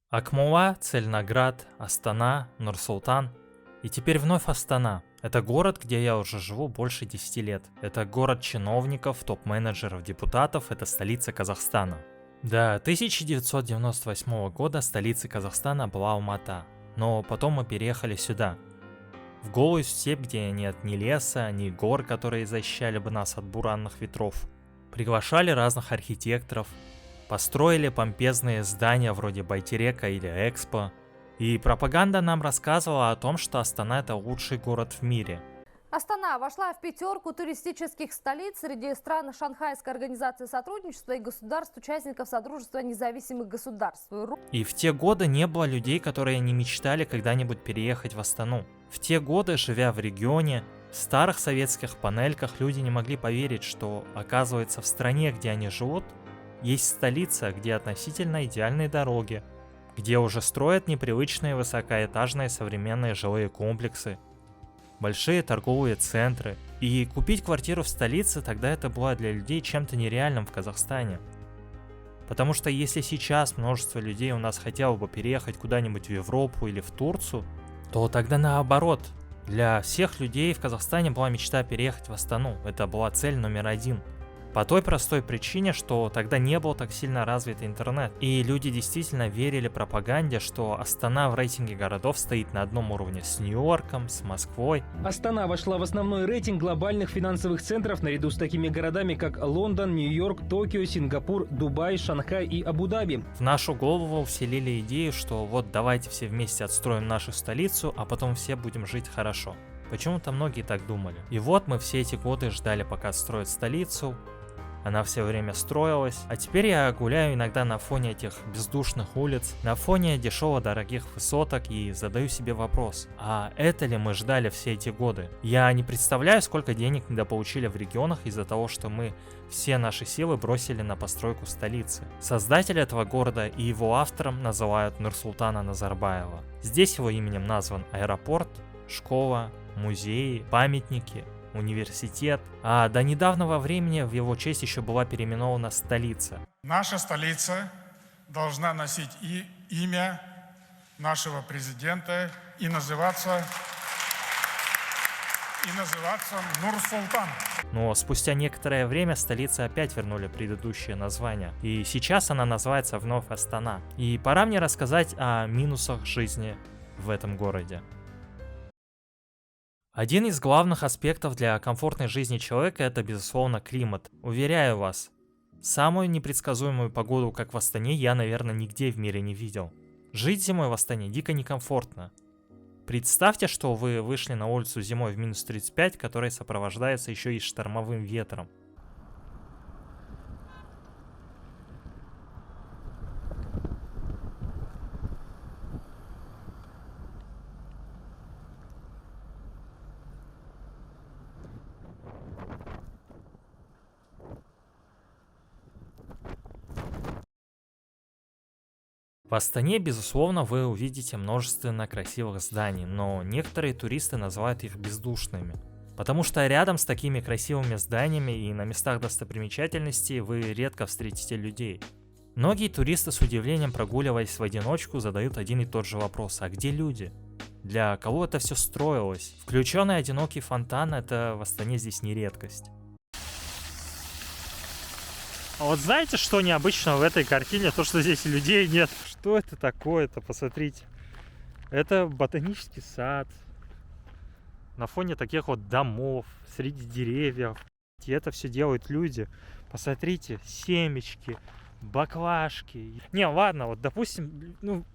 Акмола, Цельноград, Астана, Нур-Султан. И теперь вновь Астана. Это город, где я уже живу больше 10 лет. Это город чиновников, топ-менеджеров, депутатов, это столица Казахстана. До 1998 года столицей Казахстана была Алмата. Но потом мы переехали сюда. В голую степь, где нет ни леса, ни гор, которые защищали бы нас от буранных ветров. Приглашали разных архитекторов, построили помпезные здания вроде Байтерека или Экспо. И пропаганда нам рассказывала о том, что Астана — это лучший город в мире. Астана вошла в пятерку туристических столиц среди стран Шанхайской организации сотрудничества и государств-участников Содружества независимых государств. И в те годы не было людей, которые не мечтали когда-нибудь переехать в Астану. В те годы, живя в регионе, в старых советских панельках, люди не могли поверить, что, оказывается, в стране, где они живут, есть столица, где относительно идеальные дороги, где уже строят непривычные высокоэтажные современные жилые комплексы, большие торговые центры. И купить квартиру в столице тогда это было для людей чем-то нереальным в Казахстане. Потому что если сейчас множество людей у нас хотело бы переехать куда-нибудь в Европу или в Турцию, то тогда наоборот. Для всех людей в Казахстане была мечта переехать в Астану. Это была цель номер один. По той простой причине, что тогда не был так сильно развит интернет. И люди действительно верили пропаганде, что Астана в рейтинге городов стоит на одном уровне с Нью-Йорком, с Москвой. Астана вошла в основной рейтинг глобальных финансовых центров наряду с такими городами, как Лондон, Нью-Йорк, Токио, Сингапур, Дубай, Шанхай и Абу-Даби. В нашу голову вселили идею, что вот давайте все вместе отстроим нашу столицу, а потом все будем жить хорошо. Почему-то многие так думали. И вот мы все эти годы ждали, пока строят столицу. Она все время строилась, а теперь я гуляю иногда на фоне этих бездушных улиц, на фоне дешево-дорогих высоток и задаю себе вопрос, а это ли мы ждали все эти годы? Я не представляю, сколько денег недополучили в регионах из-за того, что мы все наши силы бросили на постройку столицы. Создатель этого города и его автором называют Нурсултана Назарбаева. Здесь его именем назван аэропорт, школа, музеи, памятники, университет, а до недавнего времени в его честь еще была переименована столица. Наша столица должна носить и имя нашего президента и называться Нур-Султан. Но спустя некоторое время столице опять вернули предыдущее название, и сейчас она называется вновь Астана. И пора мне рассказать о минусах жизни в этом городе. Один из главных аспектов для комфортной жизни человека — это, безусловно, климат. Уверяю вас, самую непредсказуемую погоду, как в Астане, я, наверное, нигде в мире не видел. Жить зимой в Астане дико некомфортно. Представьте, что вы вышли на улицу зимой в минус 35, которая сопровождается еще и штормовым ветром. В Астане, безусловно, вы увидите множественно красивых зданий, но некоторые туристы называют их бездушными. Потому что рядом с такими красивыми зданиями и на местах достопримечательностей вы редко встретите людей. Многие туристы с удивлением, прогуливаясь в одиночку, задают один и тот же вопрос: а где люди? Для кого это все строилось? Включенный одинокий фонтан — это в Астане здесь не редкость. А вот знаете, что необычно в этой картине? То, что здесь людей нет. Что это такое-то? Посмотрите. Это ботанический сад. На фоне таких вот домов, среди деревьев. И это все делают люди. Посмотрите, семечки, баклажки. Не, ладно, вот допустим, ну,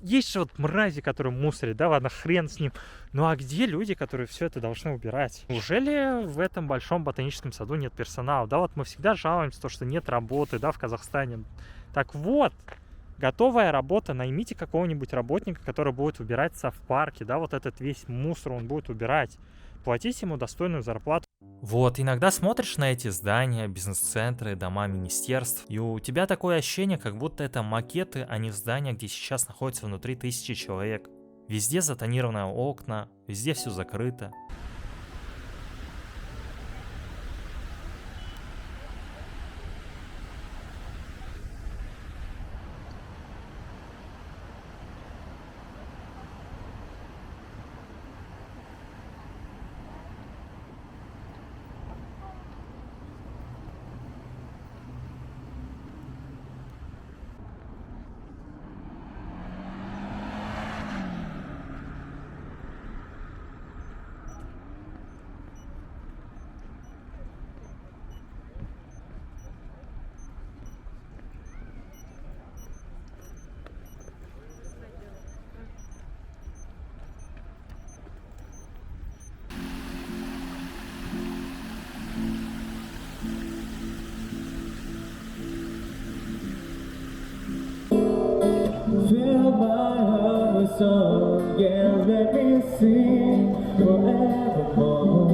есть же вот мрази, которые мусорят, да, ладно, хрен с ним. Ну а где люди, которые все это должны убирать? Неужели в этом большом ботаническом саду нет персонала? Да, вот мы всегда жалуемся, что нет работы, да, в Казахстане. Так вот, готовая работа, наймите какого-нибудь работника, который будет убираться в парке, да, вот этот весь мусор он будет убирать. Платите ему достойную зарплату. Вот, иногда смотришь на эти здания, бизнес-центры, дома министерств, и у тебя такое ощущение, как будто это макеты, а не здания, где сейчас находится внутри тысячи человек. Везде затонированные окна, везде все закрыто. a song, yeah, let me sing forevermore.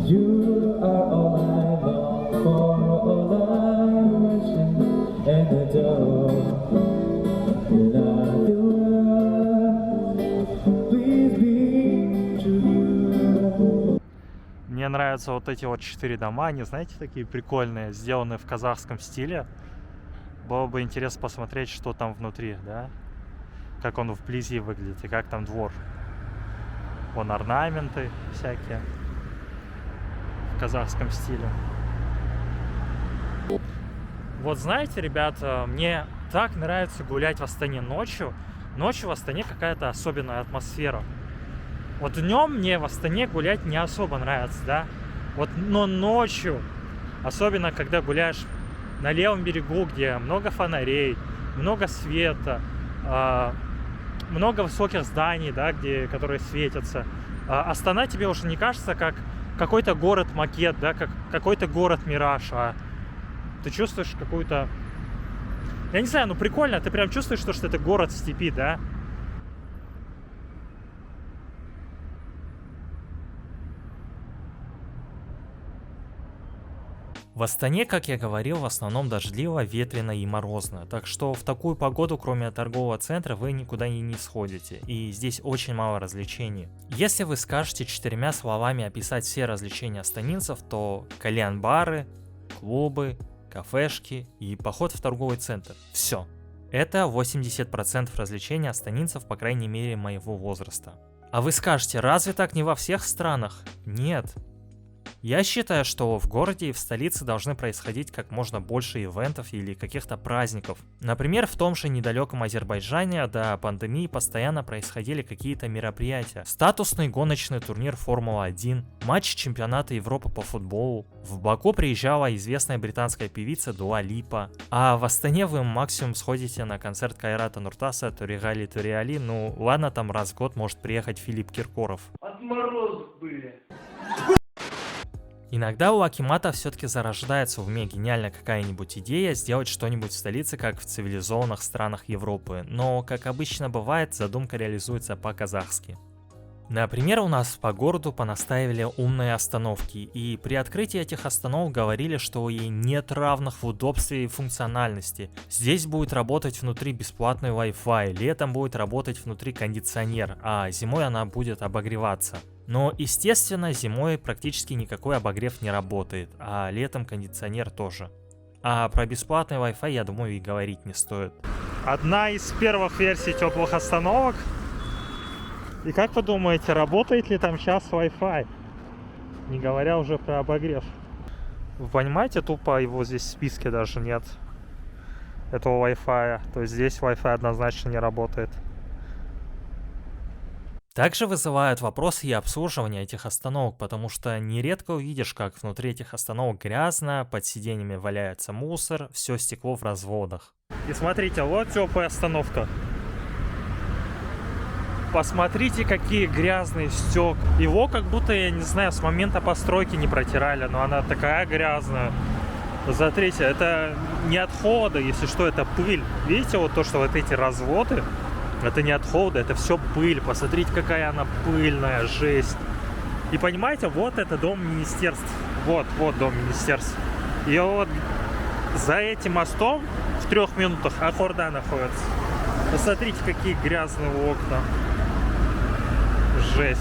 You are all I long for, all I worship and adore. In all the world, please be true. Мне нравятся вот эти вот 4 дома, они, знаете, такие прикольные, сделаны в казахском стиле. Было бы интересно посмотреть, что там внутри, да? Как он вблизи выглядит и как там двор. Вон орнаменты всякие в казахском стиле. Вот знаете, ребята, мне так нравится гулять в Астане ночью. Ночью в Астане какая-то особенная атмосфера. Вот днем мне в Астане гулять не особо нравится, да? Вот, но ночью, особенно когда гуляешь на левом берегу, где много фонарей, много света, много высоких зданий, да, которые светятся. Астана тебе уже не кажется как какой-то город-макет, да, как какой-то город-мираж, а ты чувствуешь какую-то... Я не знаю, ну прикольно, ты прям чувствуешь, что это город в степи, да? В Астане, как я говорил, в основном дождливо, ветрено и морозно, так что в такую погоду, кроме торгового центра, вы никуда не сходите, и здесь очень мало развлечений. Если вы скажете 4 словами описать все развлечения астанинцев, то кальян-бары, клубы, кафешки и поход в торговый центр. Все. Это 80% развлечений астанинцев, по крайней мере, моего возраста. А вы скажете, разве так не во всех странах? Нет. Я считаю, что в городе и в столице должны происходить как можно больше ивентов или каких-то праздников. Например, в том же недалеком Азербайджане до пандемии постоянно происходили какие-то мероприятия. Статусный гоночный турнир Формула-1, матч чемпионата Европы по футболу. В Баку приезжала известная британская певица Дуа Липа. А в Астане вы максимум сходите на концерт Кайрата Нуртаса, Туригали Туриали. Ну ладно, там раз в год может приехать Филипп Киркоров. Отмороз были. Иногда у акимата все-таки зарождается в уме гениально какая-нибудь идея сделать что-нибудь в столице, как в цивилизованных странах Европы, но, как обычно бывает, задумка реализуется по-казахски. Например, у нас по городу понастаивали умные остановки, и при открытии этих остановок говорили, что ей нет равных в удобстве и функциональности. Здесь будет работать внутри бесплатный Wi-Fi, летом будет работать внутри кондиционер, а зимой она будет обогреваться. Но, естественно, зимой практически никакой обогрев не работает, а летом кондиционер тоже. А про бесплатный Wi-Fi, я думаю, и говорить не стоит. Одна из первых версий теплых остановок. И как вы думаете, работает ли там сейчас Wi-Fi? Не говоря уже про обогрев. Вы понимаете, тупо его здесь в списке даже нет. Этого Wi-Fi. То есть здесь Wi-Fi однозначно не работает. Также вызывают вопросы и обслуживание этих остановок, потому что нередко увидишь, как внутри этих остановок грязно, под сиденьями валяется мусор, все стекло в разводах. И смотрите, вот теплая остановка. Посмотрите, какие грязные стекла. Его как будто, я не знаю, с момента постройки не протирали, но она такая грязная. Смотрите, это не от холода, если что, это пыль. Видите, вот то, что вот эти разводы, это не от холода, это все пыль. Посмотрите, какая она пыльная, жесть. И понимаете, вот это дом министерств. Вот дом министерств. И вот за этим мостом в 3 минутах Ахорда находится. Посмотрите, какие грязные окна. Жесть.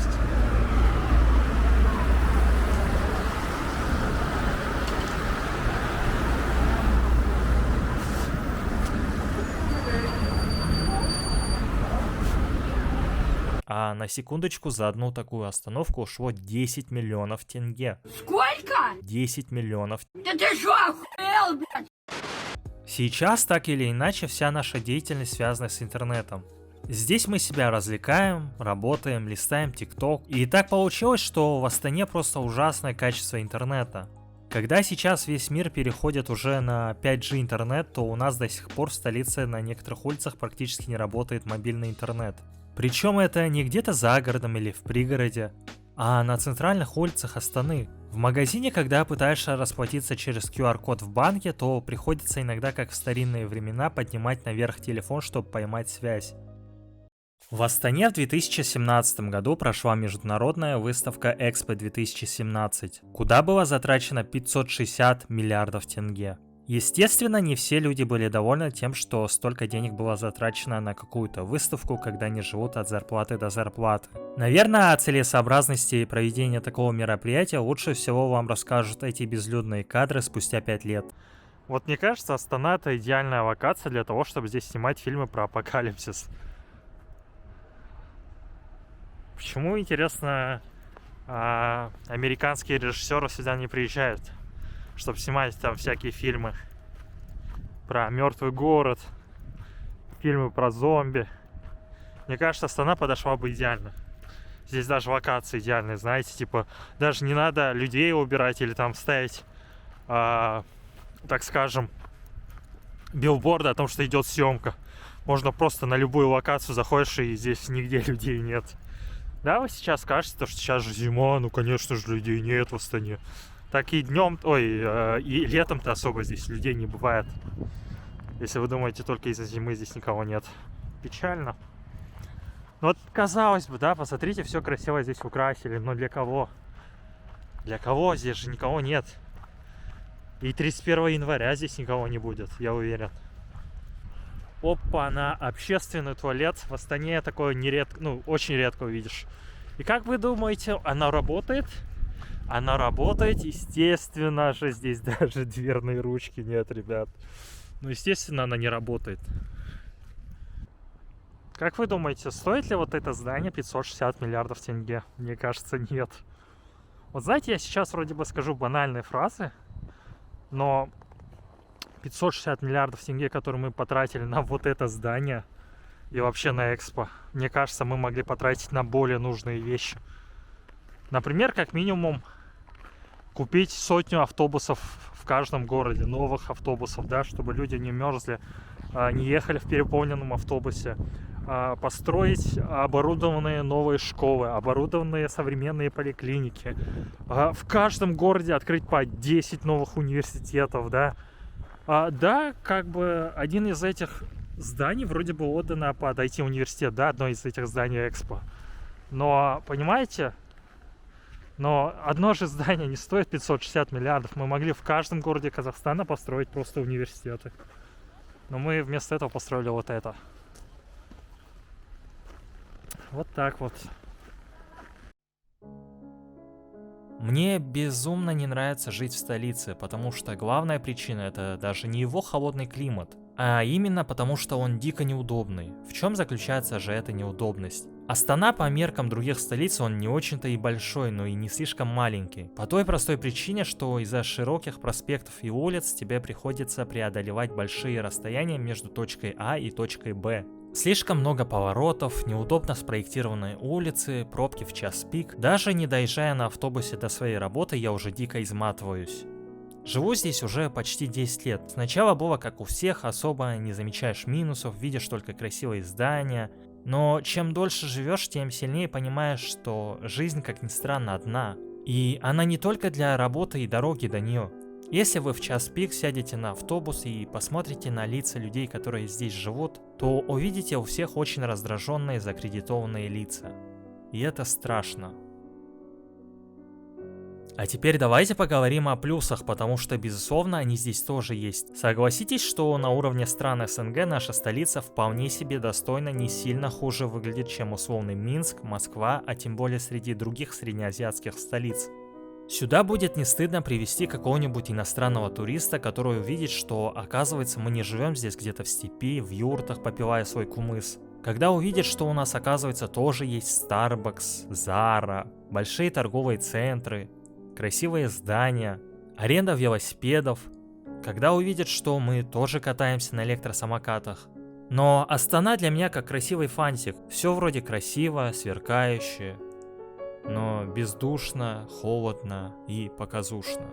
А на секундочку за одну такую остановку ушло 10 миллионов тенге. Сколько? 10 миллионов. Да ты шо, охуел, блядь? Сейчас, так или иначе, вся наша деятельность связана с интернетом. Здесь мы себя развлекаем, работаем, листаем ТикТок. И так получилось, что в Астане просто ужасное качество интернета. Когда сейчас весь мир переходит уже на 5G интернет, то у нас до сих пор в столице на некоторых улицах практически не работает мобильный интернет. Причем это не где-то за городом или в пригороде, а на центральных улицах Астаны. В магазине, когда пытаешься расплатиться через QR-код в банке, то приходится иногда, как в старинные времена, поднимать наверх телефон, чтобы поймать связь. В Астане в 2017 году прошла международная выставка Экспо 2017, куда было затрачено 560 миллиардов тенге. Естественно, не все люди были довольны тем, что столько денег было затрачено на какую-то выставку, когда они живут от зарплаты до зарплаты. Наверное, о целесообразности проведения такого мероприятия лучше всего вам расскажут эти безлюдные кадры спустя 5 лет. Вот мне кажется, Астана — это идеальная локация для того, чтобы здесь снимать фильмы про апокалипсис. Почему, интересно, американские режиссеры сюда не приезжают, чтобы снимать там всякие фильмы про мертвый город, фильмы про зомби? Мне кажется, Астана подошла бы идеально. Здесь даже локации идеальные, знаете, типа даже не надо людей убирать или там ставить, так скажем, билборды о том, что идет съемка. Можно просто на любую локацию заходишь, и здесь нигде людей нет. Да, вы сейчас скажете, что сейчас же зима, ну конечно же людей нет в Астане. Так и днем, и летом-то особо здесь людей не бывает. Если вы думаете, только из-за зимы здесь никого нет. Печально. Ну вот, казалось бы, да, посмотрите, все красиво здесь украсили, но для кого? Для кого? Здесь же никого нет. И 31 января здесь никого не будет, я уверен. Опа, на общественный туалет в Астане такое нередко, ну, очень редко увидишь. И как вы думаете, она работает? Она работает, естественно же, здесь даже дверной ручки нет, ребят. Ну, естественно, она не работает. Как вы думаете, стоит ли вот это здание 560 миллиардов тенге? Мне кажется, нет. Вот знаете, я сейчас вроде бы скажу банальные фразы, но 560 миллиардов тенге, которые мы потратили на вот это здание и вообще на Экспо, мне кажется, мы могли потратить на более нужные вещи. Например, как минимум купить 100 автобусов в каждом городе, новых автобусов, да, чтобы люди не мерзли, не ехали в переполненном автобусе. Построить оборудованные новые школы, оборудованные современные поликлиники. В каждом городе открыть по 10 новых университетов, да. Да, как бы один из этих зданий вроде бы отдано под IT-университет, да, одно из этих зданий Экспо. Но, понимаете, но одно же здание не стоит 560 миллиардов. Мы могли в каждом городе Казахстана построить просто университеты. Но мы вместо этого построили вот это. Вот так вот. Мне безумно не нравится жить в столице, потому что главная причина — это даже не его холодный климат, а именно потому, что он дико неудобный. В чем заключается же эта неудобность? Астана по меркам других столиц он не очень-то и большой, но и не слишком маленький. По той простой причине, что из-за широких проспектов и улиц тебе приходится преодолевать большие расстояния между точкой А и точкой Б. Слишком много поворотов, неудобно спроектированные улицы, пробки в час пик. Даже не доезжая на автобусе до своей работы, я уже дико изматываюсь. Живу здесь уже почти 10 лет. Сначала было как у всех, особо не замечаешь минусов, видишь только красивые здания. Но чем дольше живешь, тем сильнее понимаешь, что жизнь, как ни странно, одна. И она не только для работы и дороги до нее. Если вы в час пик сядете на автобус и посмотрите на лица людей, которые здесь живут, то увидите у всех очень раздраженные, закредитованные лица. И это страшно. А теперь давайте поговорим о плюсах, потому что, безусловно, они здесь тоже есть. Согласитесь, что на уровне стран СНГ наша столица вполне себе достойно не сильно хуже выглядит, чем условный Минск, Москва, а тем более среди других среднеазиатских столиц. Сюда будет не стыдно привезти какого-нибудь иностранного туриста, который увидит, что, оказывается, мы не живем здесь где-то в степи, в юртах, попивая свой кумыс. Когда увидит, что у нас, оказывается, тоже есть Starbucks, Zara, большие торговые центры, красивые здания, аренда велосипедов. Когда увидит, что мы тоже катаемся на электросамокатах. Но Астана для меня как красивый фантик. Все вроде красиво, сверкающе, но бездушно, холодно и показушно.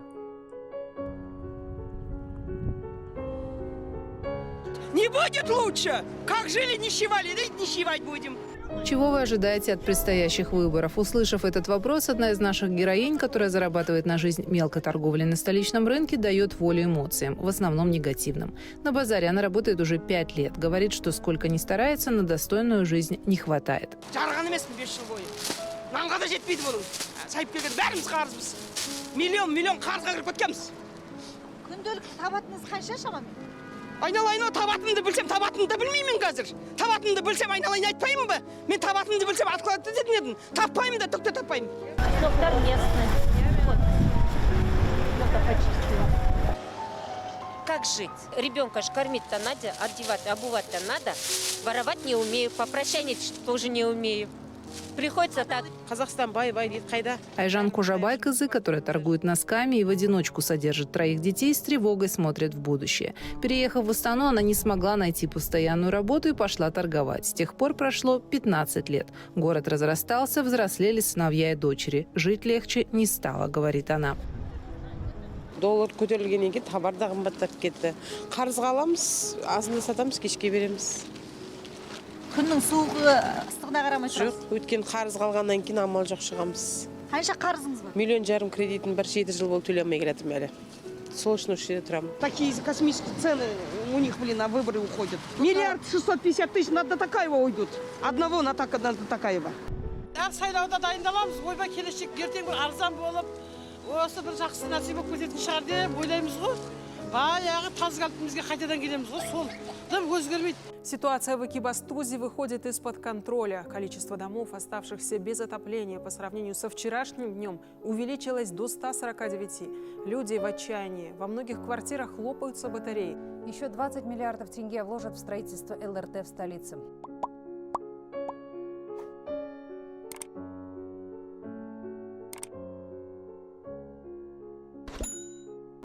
Не будет лучше! Как жили, нищевали, да и нищевать будем. Чего вы ожидаете от предстоящих выборов? Услышав этот вопрос, одна из наших героинь, которая зарабатывает на жизнь мелкой торговлей на столичном рынке, дает волю эмоциям, в основном негативным. На базаре она работает уже 5 лет. Говорит, что сколько ни старается, на достойную жизнь не хватает. Айналайын табатынымды білсем, табатынымды білмеймін қазір. Табатынымды білсем, айналайын айтпаймын ба? Мен табатынымды білсем, откладывать ететін едім. Таппаймын да, түкте таппаймын. Доктор местный. Вот. Доктор почистила. Как жить? Ребенка ж кормить-то надо, одевать, обувать-то надо. Воровать не умею, попрощайничать тоже не умею. Приходится так. Казахстан бай-бай дейді қайда? Айжан Кужабай-кызы, которая торгует носками и в одиночку содержит 3 детей, с тревогой смотрит в будущее. Переехав в Астану, она не смогла найти постоянную работу и пошла торговать. С тех пор прошло 15 лет. Город разрастался, взрослели сыновья и дочери. Жить легче не стало, говорит она. Доллар көтерілгеннен кейін товар да қымбаттап кетті. Қарызға аламыз, азында сатамыз, кешке береміз. Күннің суығы ыстығына қарамай тұрасыз? Жоқ, өткен қарыз қалғаннан кейін амал жоқ шығамыз. Қанша қарызыңыз бар? 1,5 миллион кредитін 7 жыл болып төлемей келатым әлі. Сол үшін осы жерде тұрамын. Такие космические цены у них, на выборы уходят. 1 650 000 на Татакаева уйдут. Одного на Татакаева. Әр сайлауда дайындаламыз, ойбай келешек ертең бір арзан болып, осы бір жақсы нәрсе болып кететін шығар деп ойлаймыз ғой. Баяғы тазы қалпымызға қайтадан келеміз ғой, сол дым өзгермейді. Ситуация в Экибастузе выходит из-под контроля. Количество домов, оставшихся без отопления по сравнению со вчерашним днем, увеличилось до 149. Люди в отчаянии. Во многих квартирах лопаются батареи. Еще 20 миллиардов тенге вложат в строительство ЛРТ в столице.